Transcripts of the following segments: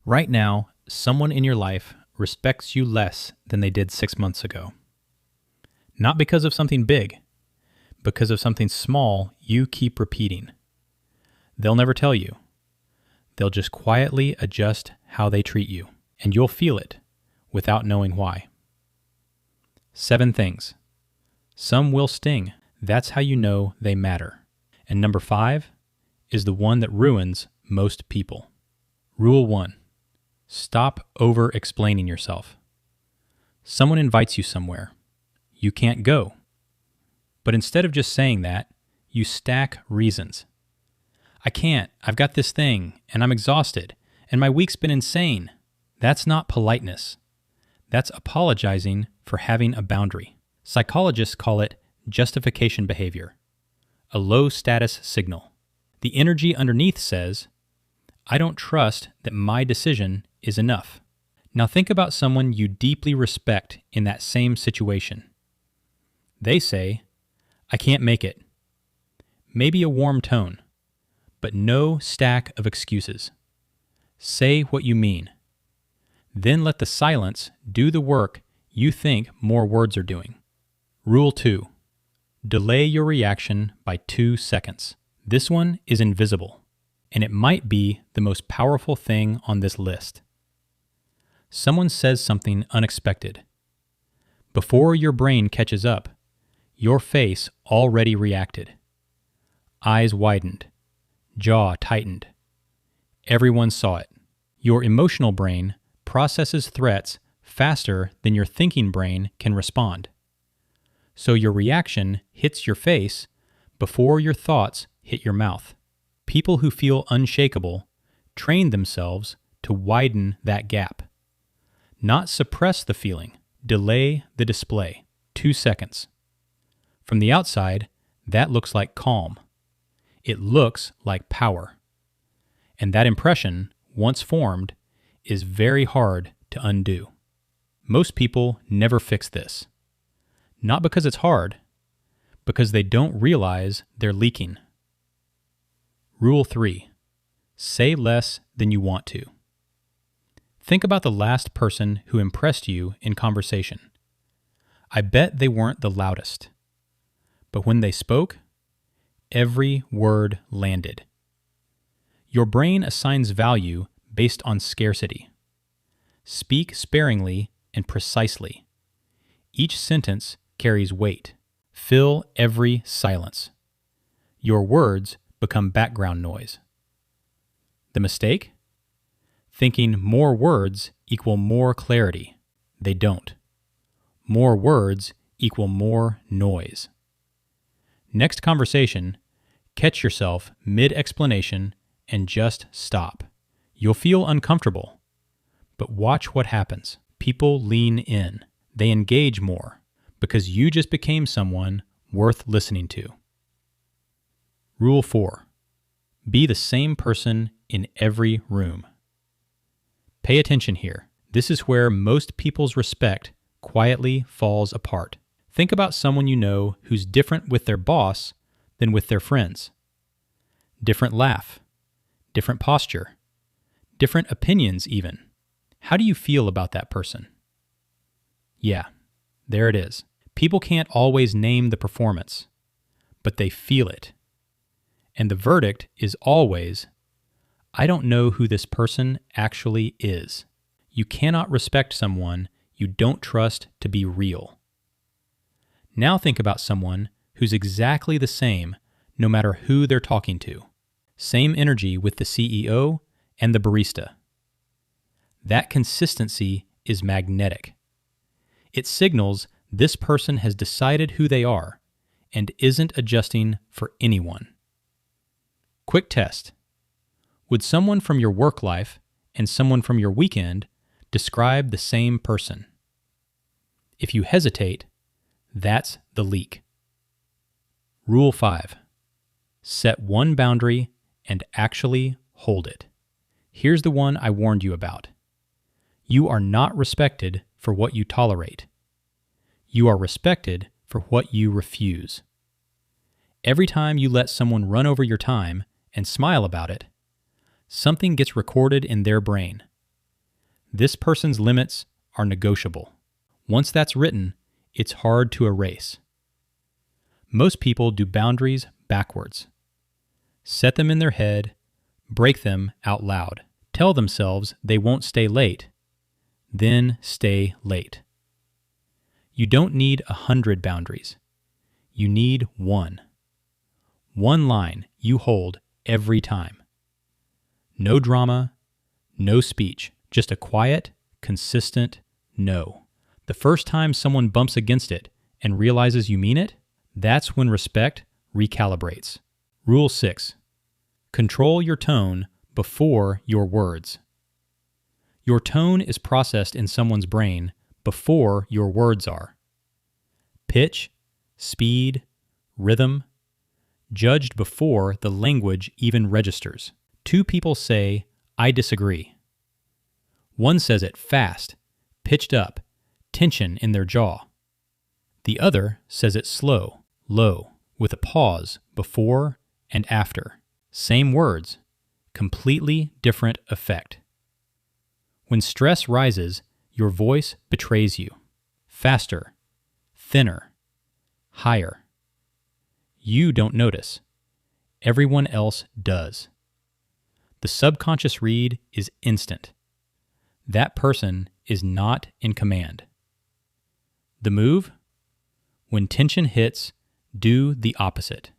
Right now, someone in your life respects you less than they did 6 months ago. Not because of something big, because of something small you keep repeating. They'll never tell you. They'll just quietly adjust how they treat you, and you'll feel it without knowing why. 7 things. Some will sting. That's how you know they matter. And number 5 is the one that ruins most people. Rule 1. Stop over-explaining yourself. Someone invites you somewhere. You can't go. But instead of just saying that, you stack reasons. I can't. I've got this thing, and I'm exhausted, and my week's been insane. That's not politeness. That's apologizing for having a boundary. Psychologists call it justification behavior, a low-status signal. The energy underneath says, I don't trust that my decision is enough. Now think about someone you deeply respect in that same situation. They say, I can't make it. Maybe a warm tone, but no stack of excuses. Say what you mean. Then let the silence do the work you think more words are doing. Rule 2. Delay your reaction by 2 seconds. This one is invisible, and it might be the most powerful thing on this list. Someone says something unexpected. Before your brain catches up, your face already reacted. Eyes widened, jaw tightened. Everyone saw it. Your emotional brain processes threats faster than your thinking brain can respond. So your reaction hits your face before your thoughts hit your mouth. People who feel unshakable train themselves to widen that gap. Not suppress the feeling, delay the display. 2 seconds. From the outside, that looks like calm. It looks like power. And that impression, once formed, is very hard to undo. Most people never fix this. Not because it's hard, because they don't realize they're leaking. Rule 3. Say less than you want to. Think about the last person who impressed you in conversation. I bet they weren't the loudest. But when they spoke, every word landed. Your brain assigns value based on scarcity. Speak sparingly and precisely. Each sentence carries weight. Fill every silence. Your words become background noise. The mistake? Thinking more words equal more clarity. They don't. More words equal more noise. Next conversation, catch yourself mid-explanation and just stop. You'll feel uncomfortable, but watch what happens. People lean in. They engage more because you just became someone worth listening to. Rule 4. Be the same person in every room. Pay attention here. This is where most people's respect quietly falls apart. Think about someone you know who's different with their boss than with their friends. Different laugh, different posture, different opinions even. How do you feel about that person? Yeah, there it is. People can't always name the performance, but they feel it. And the verdict is always, I don't know who this person actually is. You cannot respect someone you don't trust to be real. Now think about someone who's exactly the same no matter who they're talking to. Same energy with the CEO and the barista. That consistency is magnetic. It signals this person has decided who they are and isn't adjusting for anyone. Quick test. Would someone from your work life and someone from your weekend describe the same person? If you hesitate, that's the leak. Rule 5. Set one boundary and actually hold it. Here's the one I warned you about. You are not respected for what you tolerate. You are respected for what you refuse. Every time you let someone run over your time and smile about it, something gets recorded in their brain. This person's limits are negotiable. Once that's written, it's hard to erase. Most people do boundaries backwards. Set them in their head, break them out loud. Tell themselves they won't stay late, then stay late. You don't need 100 boundaries. You need one. One line you hold every time. No drama, no speech, just a quiet, consistent no. The first time someone bumps against it and realizes you mean it, that's when respect recalibrates. Rule 6. Control your tone before your words. Your tone is processed in someone's brain before your words are. Pitch, speed, rhythm, judged before the language even registers. Two people say, "I disagree." One says it fast, pitched up, tension in their jaw. The other says it slow, low, with a pause before and after. Same words, completely different effect. When stress rises, your voice betrays you. Faster, thinner, higher. You don't notice. Everyone else does. The subconscious read is instant. That person is not in command. The move? When tension hits, do the opposite.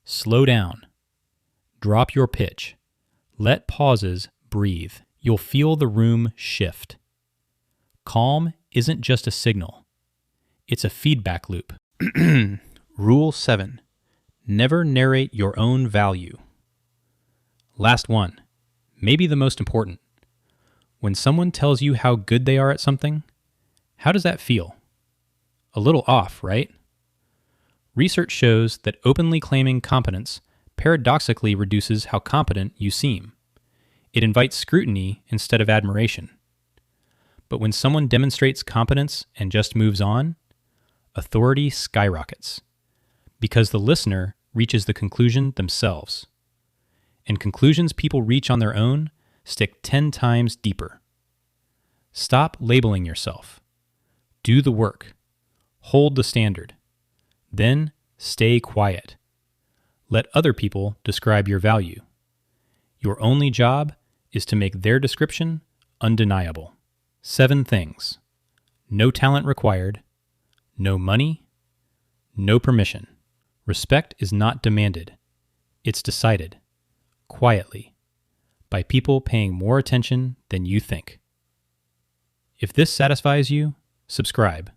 Slow down. Drop your pitch. Let pauses breathe. You'll feel the room shift. Calm isn't just a signal. It's a feedback loop. Rule 7. Never narrate your own value. Last one. Maybe the most important. When someone tells you how good they are at something, how does that feel? A little off, right? Research shows that openly claiming competence paradoxically reduces how competent you seem. It invites scrutiny instead of admiration. But when someone demonstrates competence and just moves on, authority skyrockets because the listener reaches the conclusion themselves. And conclusions people reach on their own stick 10 times deeper. Stop labeling yourself. Do the work. Hold the standard. Then stay quiet. Let other people describe your value. Your only job is to make their description undeniable. 7 things. No talent required. No money. No permission. Respect is not demanded. It's decided. Quietly. By people paying more attention than you think. If this satisfies you, subscribe.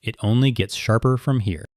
It only gets sharper from here.